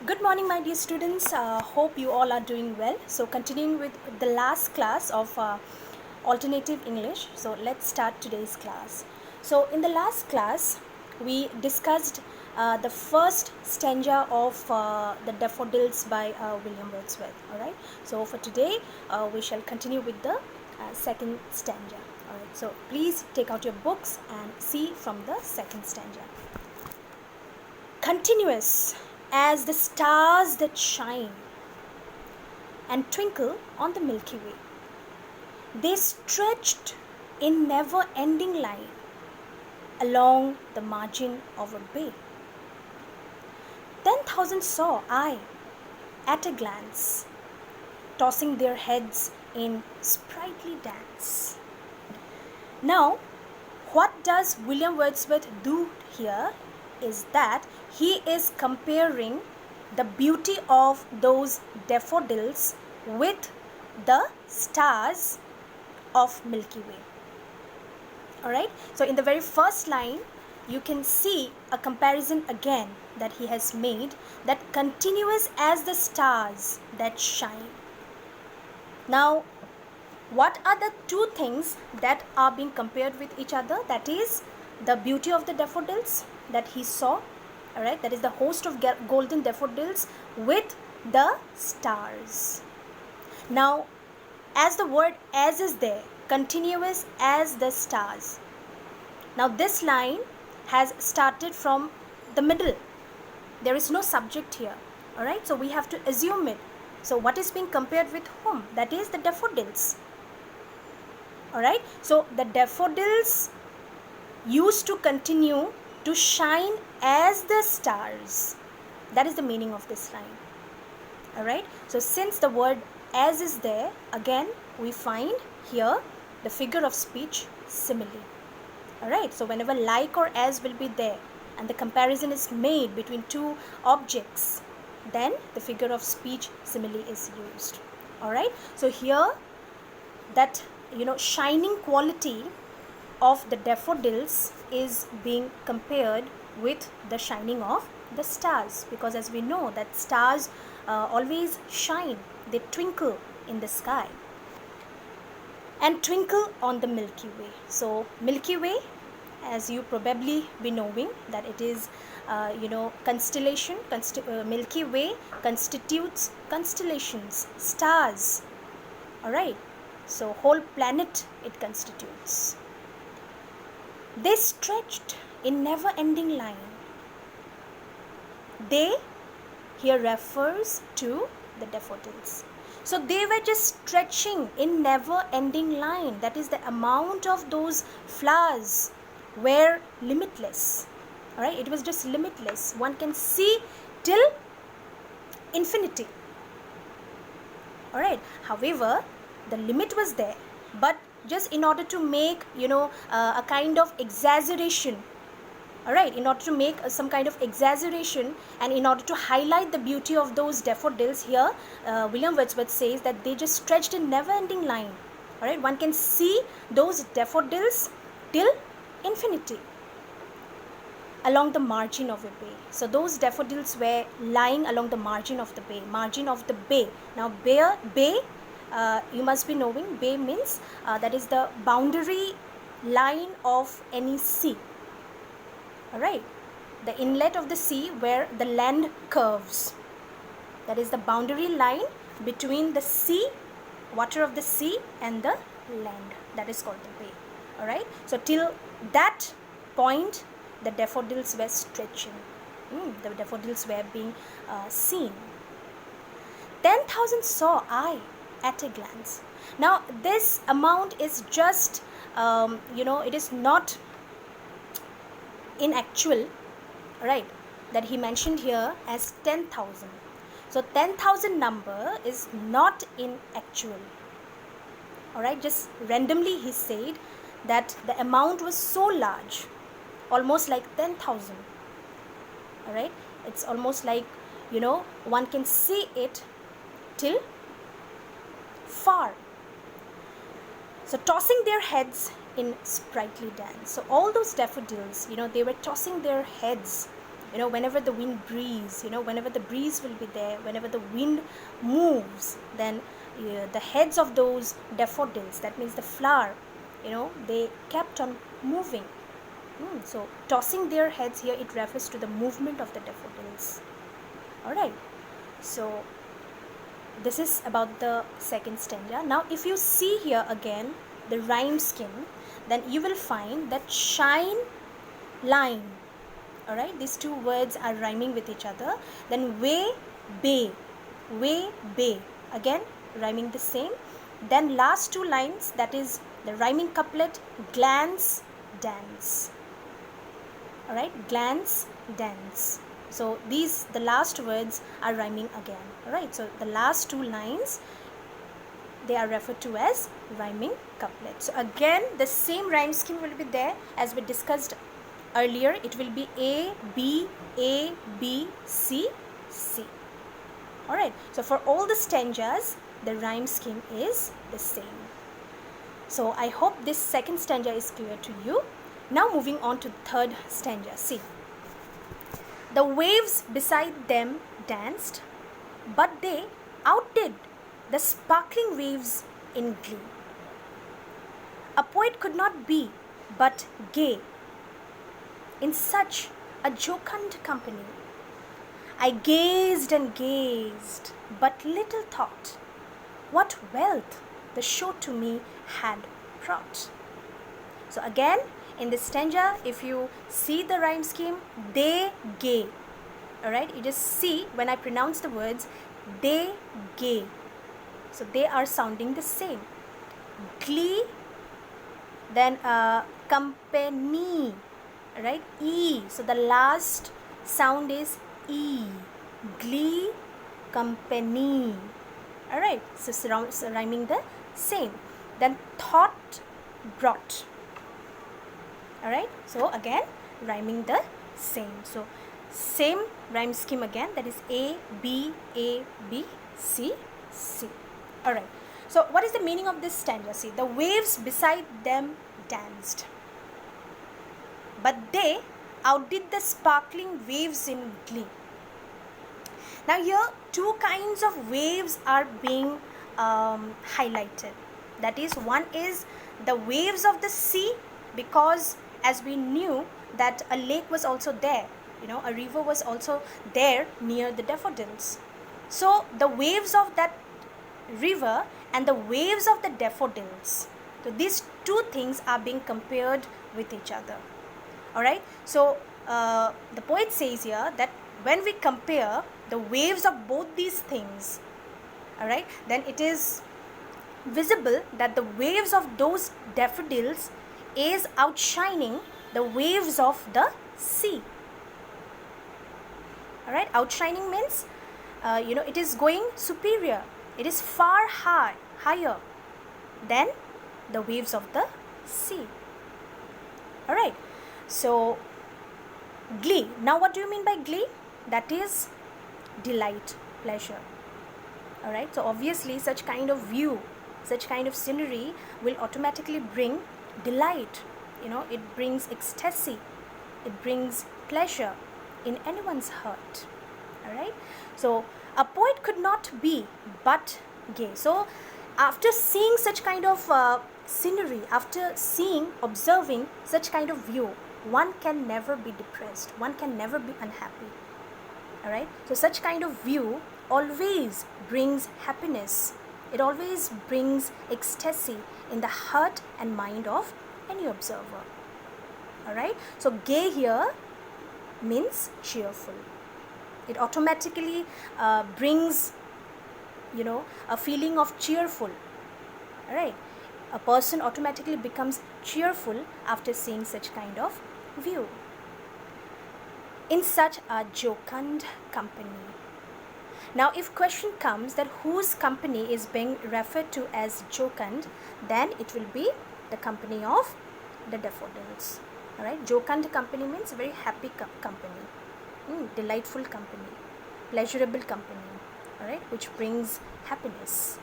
Good morning, my dear students. Hope you all are doing well. So, continuing with the last class of alternative English. So, let's start today's class. So, in the last class, we discussed the first stanza of the Daffodils by William Wordsworth. All right. So, for today, we shall continue with the second stanza. All right. So, please take out your books and see from the second stanza. Continuous as the stars that shine and twinkle on the Milky Way. They stretched in never-ending line along the margin of a bay. 10,000 saw I at a glance, tossing their heads in sprightly dance. Now, what does William Wordsworth do here is that he is comparing the beauty of those daffodils with the stars of Milky Way. Alright, so in the very first line, you can see a comparison again that he has made, that continuous as the stars that shine. Now, what are the two things that are being compared with each other? That is the beauty of the daffodils that he saw, all right, that is the host of golden daffodils with the stars. Now, as the word as is there, continuous as the stars. Now, this line has started from the middle. There is no subject here, all right, so we have to assume it. So, what is being compared with whom? That is the daffodils. All right, so the daffodils used to continue to shine as the stars. That is the meaning of this line. All right, so since the word as is there, again we find here the figure of speech simile. All right, so whenever like or as will be there and the comparison is made between two objects, then the figure of speech simile is used. All right, so here that shining quality of the daffodils is being compared with the shining of the stars, because as we know that stars always shine, they twinkle in the sky and twinkle on the Milky Way. So Milky Way, as you probably be knowing, that it is constellation. Milky Way constitutes constellations, stars. All right, so whole planet it constitutes. They stretched in never-ending line. They here refers to the daffodils. So they were just stretching in never-ending line. That is, the amount of those flowers were limitless. All right, it was just limitless. One can see till infinity. All right. However, the limit was there, but just in order to make a kind of exaggeration, all right, in order to make some kind of exaggeration and in order to highlight the beauty of those daffodils, here William Wordsworth says that they just stretched in never-ending line. All right, one can see those daffodils till infinity along the margin of a bay. So those daffodils were lying along the margin of the bay. Now bay, you must be knowing, bay means that is the boundary line of any sea. All right, the inlet of the sea where the land curves, that is the boundary line between the sea, water of the sea, and the land. That is called the bay. All right, so till that point the daffodils were stretching. The daffodils were being seen. 10,000 saw I at a glance. Now this amount is just it is not in actual, right, that he mentioned here as 10,000. So 10,000 number is not in actual. All right, just randomly he said that the amount was so large, almost like 10,000. All right, it's almost like one can see it till far. So tossing their heads in sprightly dance. So all those daffodils, they were tossing their heads whenever the wind breeze, whenever the breeze will be there, whenever the wind moves, then the heads of those daffodils, that means the flower, they kept on moving. So tossing their heads here, it refers to the movement of the daffodils. Alright, so this is about the second stanza. Now if you see here again the rhyme scheme, then you will find that shine, line. Alright, these two words are rhyming with each other. Then way, bay, again rhyming the same. Then last two lines, that is the rhyming couplet, glance, dance. Alright, glance, dance. So the last words are rhyming again. Alright, so the last two lines, they are referred to as rhyming couplet. So again the same rhyme scheme will be there as we discussed earlier. It will be A, B, C, C. Alright, so for all the stanzas, the rhyme scheme is the same. So I hope this second stanza is clear to you. Now moving on to the third stanza. See, the waves beside them danced, but they outdid the sparkling waves in glee. A poet could not be but gay in such a jocund company. I gazed and gazed, but little thought what wealth the show to me had brought. So again, in this stanza, if you see the rhyme scheme, they gay. Alright, you just see when I pronounce the words, they gay. So they are sounding the same. Glee, then company, right? E. So the last sound is E. Glee, company. Alright, so rhyming the same. Then thought, brought. Alright, so again rhyming the same. So same rhyme scheme again, that is A, B, C, C. Alright, so what is the meaning of this stanza? See, the waves beside them danced, but they outdid the sparkling waves in glee. Now here two kinds of waves are being highlighted. That is, one is the waves of the sea, because as we knew that a lake was also there, a river was also there near the daffodils. So the waves of that river and the waves of the daffodils, so these two things are being compared with each other. Alright, so the poet says here that when we compare the waves of both these things, alright, then it is visible that the waves of those daffodils is outshining the waves of the sea. Alright, outshining means it is going superior, it is far higher than the waves of the sea. Alright, so glee. Now what do you mean by glee? That is delight, pleasure. Alright, so obviously such kind of view, such kind of scenery will automatically bring delight. It brings ecstasy, it brings pleasure in anyone's heart. Alright, so a poet could not be but gay. So after seeing such kind of scenery, after observing such kind of view, one can never be depressed, one can never be unhappy. Alright, so such kind of view always brings happiness, it always brings ecstasy in the heart and mind of any observer. Alright, so gay here means cheerful. It automatically brings a feeling of cheerful. Alright, a person automatically becomes cheerful after seeing such kind of view. In such a jocund company. Now if question comes that whose company is being referred to as jocund, then it will be the company of the daffodils. Alright, jocund company means very happy company, delightful company, pleasurable company, alright, which brings happiness.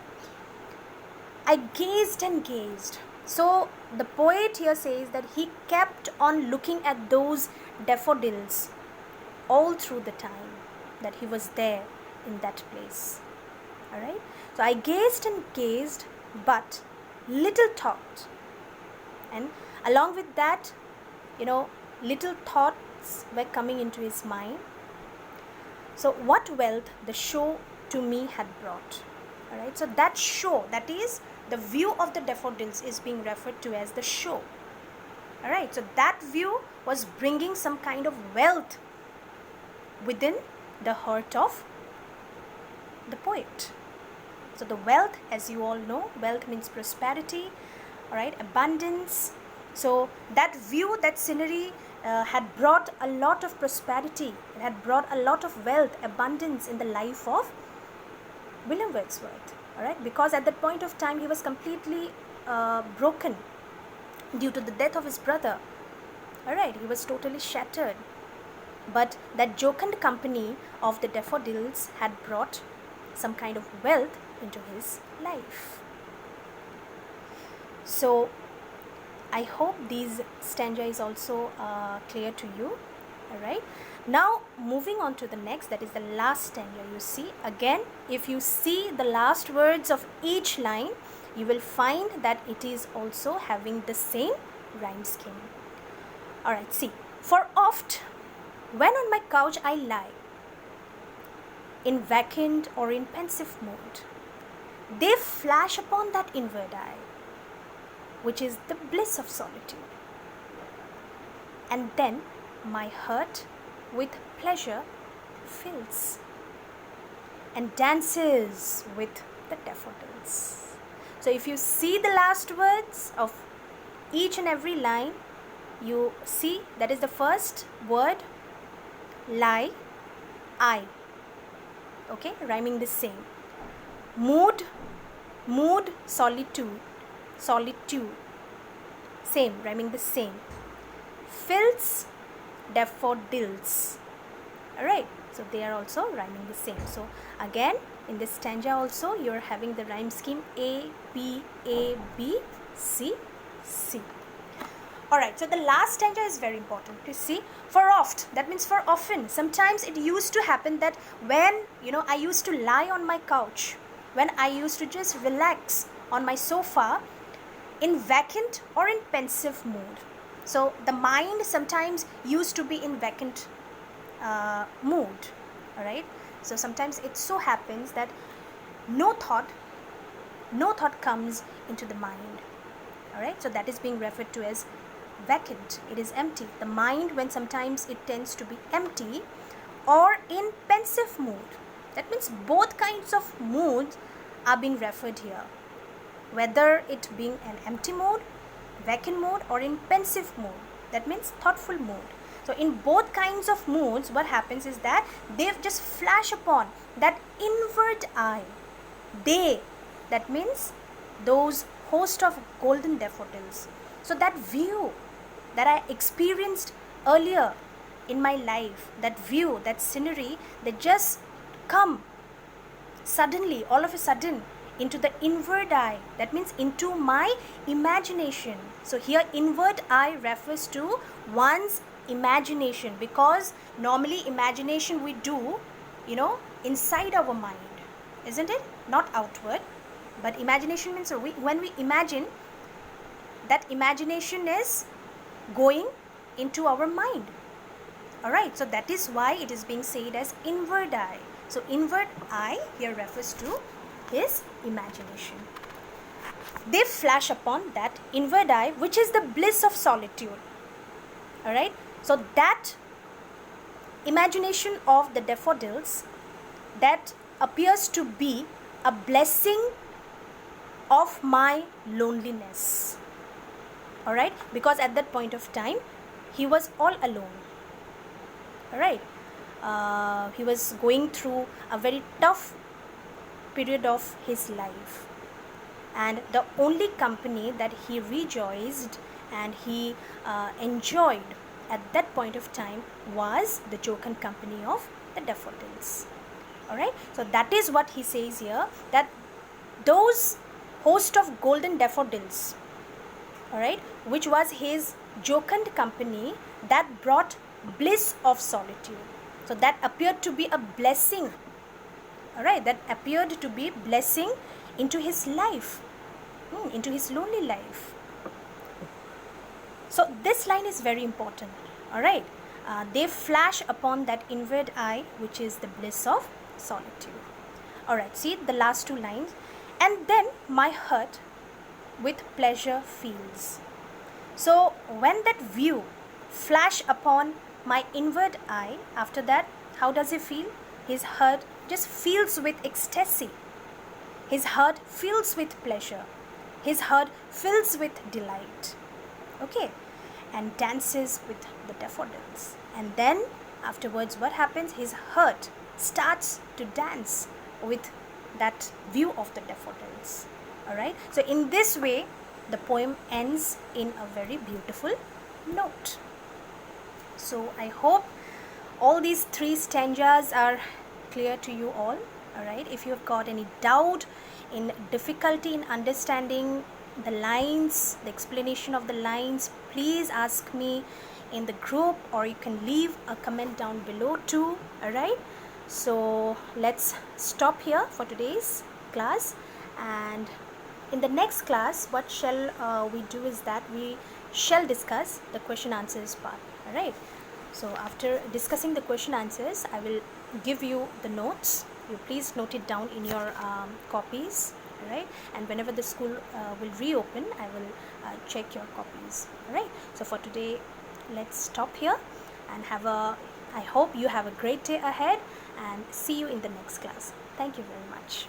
I gazed and gazed. So the poet here says that he kept on looking at those daffodils, all through the time that he was there in that place. Alright, so I gazed and gazed, but little thought, and along with that, little thoughts were coming into his mind. So what wealth the show to me had brought. Alright, so that show, that is the view of the daffodils, is being referred to as the show. Alright, so that view was bringing some kind of wealth within the heart of the poet. So the wealth, as you all know, wealth means prosperity, alright, abundance. So that view, that scenery had brought a lot of prosperity. It had brought a lot of wealth, abundance in the life of William Wordsworth. Alright, because at that point of time he was completely broken due to the death of his brother. Alright, he was totally shattered. But that jocund company of the daffodils had brought some kind of wealth into his life. So I hope these stanza is also clear to you. Alright, now moving on to the next, that is the last stanza. You see, again, if you see the last words of each line, you will find that it is also having the same rhyme scheme. Alright, see, for oft when on my couch I lie, in vacant or in pensive mood, they flash upon that inward eye, which is the bliss of solitude. And then my heart with pleasure fills and dances with the daffodils. So if you see the last words of each and every line, you see that is the first word, lie, I. Okay, rhyming the same. Mood, solitude, same, rhyming the same. Fills, daffodils. Alright, so they are also rhyming the same. So again, in this stanza also, you are having the rhyme scheme A, B, C, C. Alright, so the last stanza is very important. You see, for oft, that means for often. Sometimes it used to happen that when, I used to lie on my couch, when I used to just relax on my sofa in vacant or in pensive mood. So the mind sometimes used to be in vacant mood. Alright, so sometimes it so happens that no thought comes into the mind. Alright, so that is being referred to as vacant. It is empty. The mind, when sometimes it tends to be empty or in pensive mood. That means both kinds of moods are being referred here. Whether it being an empty mood, vacant mood, or in pensive mood. That means thoughtful mood. So in both kinds of moods, what happens is that they just flash upon that inward eye. They, that means those host of golden daffodils. So that view that I experienced earlier in my life, that view, that scenery, they just come suddenly, all of a sudden, into the inward eye. That means into my imagination. So here inward eye refers to one's imagination, because normally imagination we do, inside our mind, isn't it? Not outward. But imagination means when we imagine, that imagination is going into our mind. Alright, so that is why it is being said as inward eye. So inward eye here refers to his imagination. They flash upon that inward eye, which is the bliss of solitude. Alright, so that imagination of the daffodils, that appears to be a blessing of my loneliness. Alright, because at that point of time he was all alone. Alright, he was going through a very tough period of his life, and the only company that he rejoiced and he enjoyed at that point of time was the jocund company of the daffodils. Alright, so that is what he says here, that those host of golden daffodils, alright, which was his jocund company, that brought bliss of solitude. So that appeared to be a blessing. Alright, that appeared to be blessing into his life, into his lonely life. So this line is very important. Alright, they flash upon that inward eye, which is the bliss of solitude. Alright, see the last two lines. And then my heart with pleasure feels. So when that view flash upon my inward eye, after that, how does he feel? His heart just fills with ecstasy. His heart fills with pleasure. His heart fills with delight. Okay, and dances with the daffodils. And then afterwards, what happens? His heart starts to dance with that view of the daffodils. Alright, so in this way, the poem ends in a very beautiful note. So I hope all these three stanzas are clear to you all. Alright, if you have got any doubt, in difficulty in understanding the lines, the explanation of the lines, please ask me in the group, or you can leave a comment down below too. Alright, so let's stop here for today's class, and in the next class what shall we do is that we shall discuss the question answers part. Alright, so after discussing the question answers, I will give you the notes. You please note it down in your copies. Alright, and whenever the school will reopen, I will check your copies. Alright, so for today let's stop here, and I hope you have a great day ahead, and see you in the next class. Thank you very much.